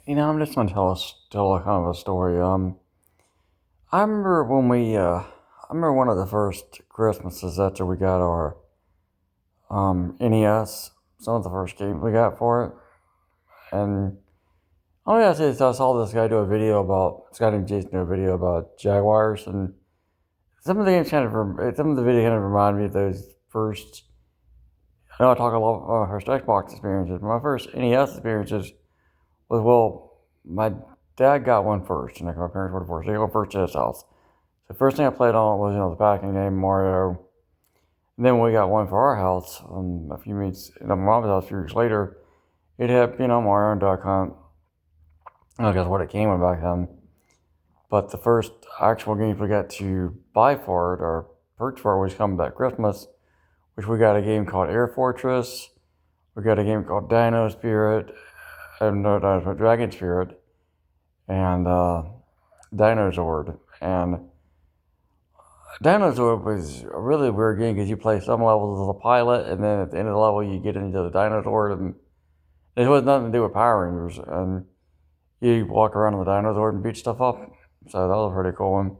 I'm just gonna tell a kind of a story. I remember I remember one of the first Christmases after we got our NES. Some of the first games we got for it, and all I gotta say is I saw this guy do a video about this guy named Jason do a video about Jaguars, and some of the video kind of remind me of those first. I know I talk a lot about my first Xbox experiences, but my first NES experiences was my dad got one first, and like my parents were first. They got first to his house. The first thing I played on was the packing game Mario. And then when we got one for our house, a few weeks at my mom's house a few weeks later, it had Mario and Duck Hunt. I don't know what it came with back then. But the first actual games we got to buy for it or purchase for it was coming that Christmas, which we got a game called Air Fortress. We got a game called Dino Spirit, Dragon Spirit, and Dinosaur. And Dinosaur was a really weird game because you play some levels as a pilot, and then at the end of the level you get into the dinosaur, and it was nothing to do with Power Rangers, and you walk around on the dinosaur and beat stuff up. So that was a pretty cool one.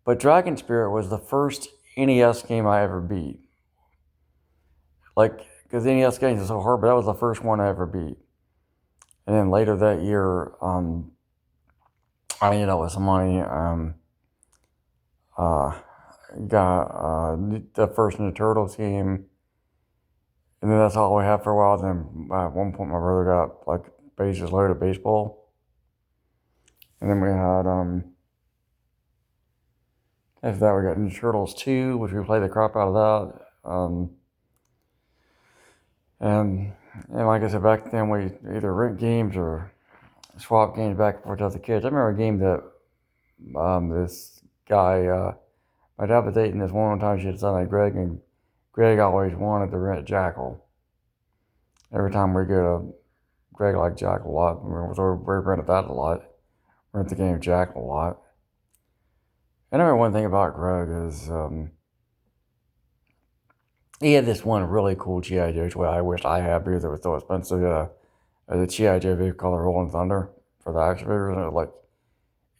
But Dragon Spirit was the first NES game I ever beat. Like, because NES games are so hard, but that was the first one I ever beat. And then later that year, I ended up with some money. Uh, got the first Ninja Turtles game, and then that's all we had for a while. Then at one point, my brother got like bases loaded of baseball, and then we had after that we got Ninja Turtles 2, which we played the crap out of that. And like I said, back then we either rent games or swap games back and forth to other kids. I remember a game that this guy, my dad was dating this one time. She had a son named Greg, and Greg always wanted to rent Jackal. Every time we go, Greg liked Jackal a lot. So we rented that a lot. Rent the game Jackal a lot. And I remember one thing about Greg is he had this one really cool G.I. Joe toy I wished I had because it was so expensive. The G.I. Joe vehicle called the Rolling Thunder for the action figures. And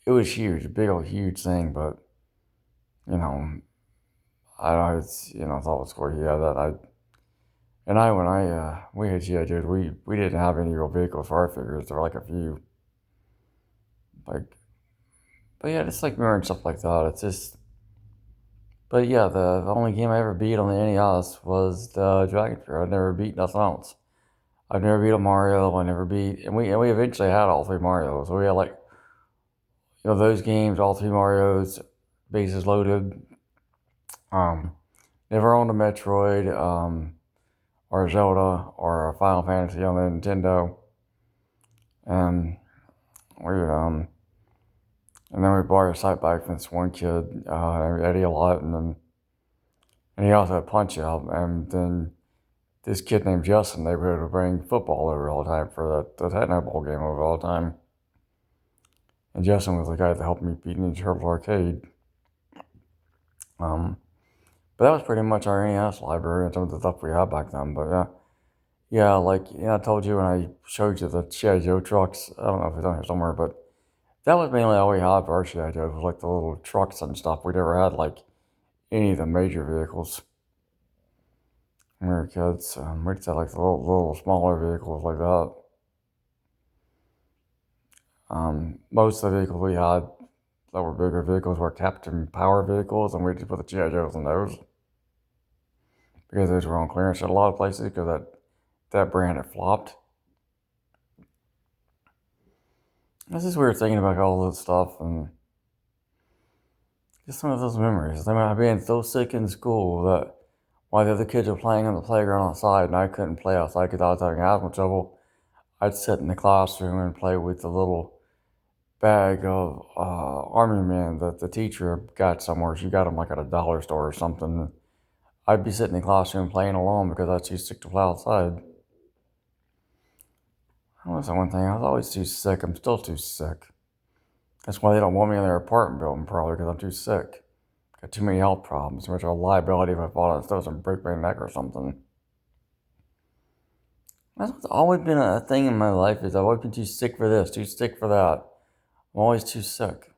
it was huge, a big old huge thing, but you know, I don't know, it's always cool. Yeah, when we had GI Joes, we didn't have any real vehicles for our figures. There were like a few, like, but yeah, just like mirror and stuff like that. It's just, but yeah, the only game I ever beat on the NES was the Dragon Fear. I never beat nothing else. I've never beat a Mario. I never beat, and we eventually had all three Marios. So we had like, those games, all three Marios, bases loaded. Um, Never owned a Metroid, or Zelda, or a Final Fantasy on the Nintendo. And we and then we borrowed a sight bike from this one kid, Eddie, a lot, and he also had Punch Out. And then this kid named Justin, they were able to bring football over all the time for the Techno Bowl game over all the time. And Justin was the guy that helped me beat Ninja Turtles Arcade. But that was pretty much our NES library and some of the stuff we had back then. But yeah, like I told you when I showed you the G.I. Joe trucks. I don't know if it's on here somewhere, but that was mainly all we had for our G.I. Joes was like the little trucks and stuff. We never had like any of the major vehicles when we were kids. We just had like the little smaller vehicles like that. Most of the vehicles we had that were bigger vehicles were Captain Power vehicles, and we just put the G.I. Joes in those because those were on clearance at a lot of places because that brand had flopped. This is weird thinking about all this stuff and just some of those memories. I remember being so sick in school that while the other kids were playing on the playground outside and I couldn't play outside because I was having asthma trouble, I'd sit in the classroom and play with the little bag of Army Men that the teacher got somewhere. She got them like at a dollar store or something. I'd be sitting in the classroom playing alone because I was too sick to play outside. That was the one thing. I was always too sick. I'm still too sick. That's why they don't want me in their apartment building, probably, because I'm too sick. Got too many health problems. Too much of a liability if I fall down the stairs and break my neck or something. That's what's always been a thing in my life is I've always been too sick for this, too sick for that. I'm always too sick.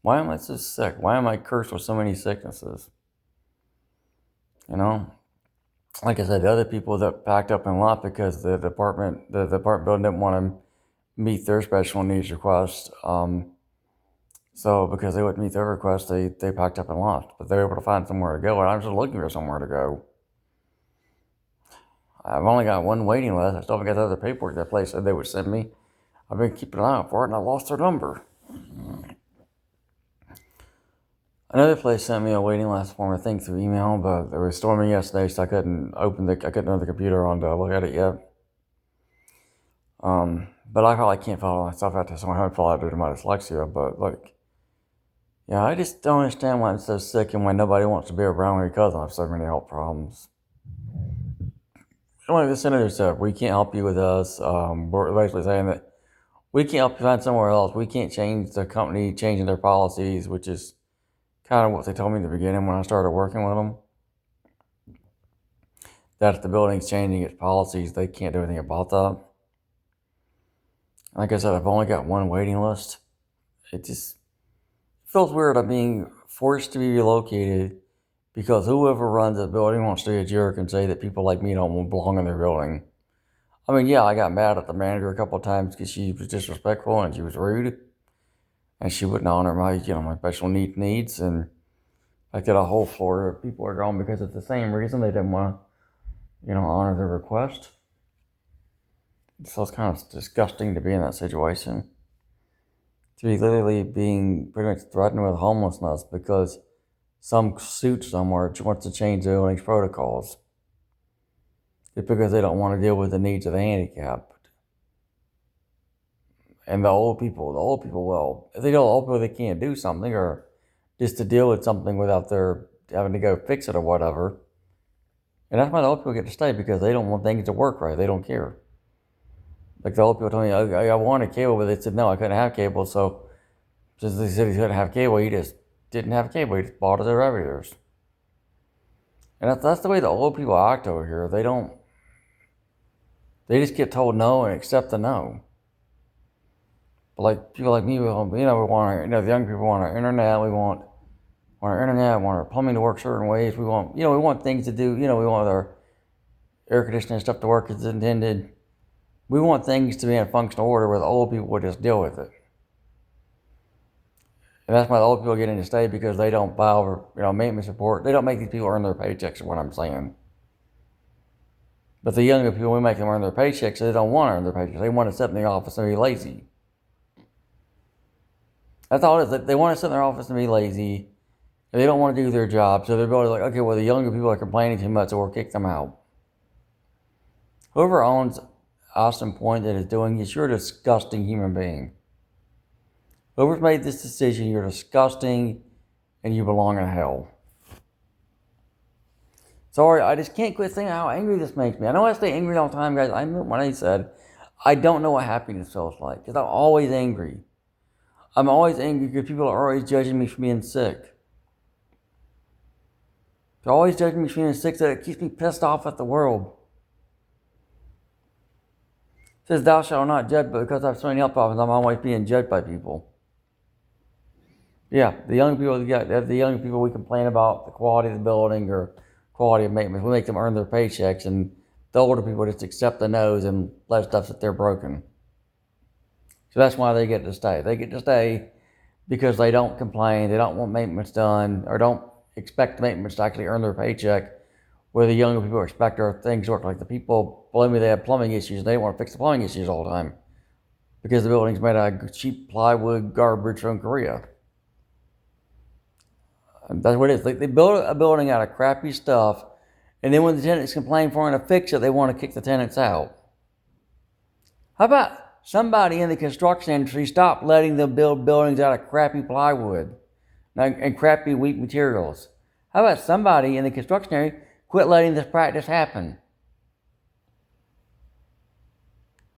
Why am I so sick? Why am I cursed with so many sicknesses? You know? Like I said, the other people that packed up and left because the apartment building didn't want to meet their special needs request. So because they wouldn't meet their request, they packed up and left. But they were able to find somewhere to go, and I'm just looking for somewhere to go. I've only got one waiting list. I still haven't got the other paperwork that place said they would send me. I've been keeping an eye out for it, and I lost their number. Another place sent me a waiting list form, I think, through email, but it was storming yesterday, so I couldn't open the computer on to look at it yet. But I probably can't fill all my stuff out to someone who fill out due to my dyslexia. But like, yeah, I just don't understand why I'm so sick and why nobody wants to be around me because I have so many health problems. Like the senator said, we can't help you with us. We're basically saying that we can't help you find somewhere else. We can't change the company changing their policies, which is kind of what they told me in the beginning when I started working with them. That if the building's changing its policies, they can't do anything about that. Like I said, I've only got one waiting list. It just feels weird. I'm being forced to be relocated because whoever runs the building wants to be a jerk and say that people like me don't belong in their building. I mean, yeah, I got mad at the manager a couple of times because she was disrespectful and she was rude. And she wouldn't honor my special needs. And I got a whole floor of people are gone because it's the same reason they didn't want to, honor their request. So it's kind of disgusting to be in that situation. To be literally being pretty much threatened with homelessness because some suit somewhere wants to change the building's protocols. It's because they don't want to deal with the needs of the handicapped. And the old people, well, if they tell the old people they can't do something or just to deal with something without their having to go fix it or whatever. And that's why the old people get to stay because they don't want things to work right. They don't care. Like the old people told me, I wanted cable, but they said, no, I couldn't have cable. So since they said he couldn't have cable, he just didn't have cable. He just bought it at every years. And that's the way the old people act over here. They just get told no and accept the no. But like people like me, we want the young people want our internet. We want our internet. We want our plumbing to work certain ways. We want things to do. We want our air conditioning stuff to work as intended. We want things to be in functional order where the old people would just deal with it. And that's why the old people get in to stay because they don't file, maintenance report. They don't make these people earn their paychecks, is what I'm saying. But the younger people, we make them earn their paychecks, so they don't want to earn their paychecks. They want to sit in the office and be lazy. That's all it is. They want to sit in their office and be lazy. And they don't want to do their job. So they're like, okay, well, the younger people are complaining too much, so we'll kick them out. Whoever owns Austin Point that is doing this, you're a disgusting human being. Whoever's made this decision, you're disgusting and you belong in hell. Sorry, I just can't quit saying how angry this makes me. I know I stay angry all the time, guys. I meant what I said. I don't know what happiness feels like because I'm always angry. I'm always angry because people are always judging me for being sick. They're always judging me for being sick, so it keeps me pissed off at the world. It says, thou shalt not judge, but because I have so many health problems, I'm always being judged by people. Yeah, the young people we complain about the quality of the building or quality of maintenance. We make them earn their paychecks, and the older people just accept the no's and let stuff that they're broken. So that's why they get to stay. They get to stay because they don't complain, they don't want maintenance done, or don't expect maintenance to actually earn their paycheck, where the younger people expect our things to work. Like the people below me, they have plumbing issues, and they want to fix the plumbing issues all the time because the building's made out of cheap plywood garbage from Korea. And that's what it is. They build a building out of crappy stuff, and then when the tenants complain for them to fix it, they want to kick the tenants out. How about somebody in the construction industry stop letting them build buildings out of crappy plywood and crappy weak materials? How about somebody in the construction area quit letting this practice happen?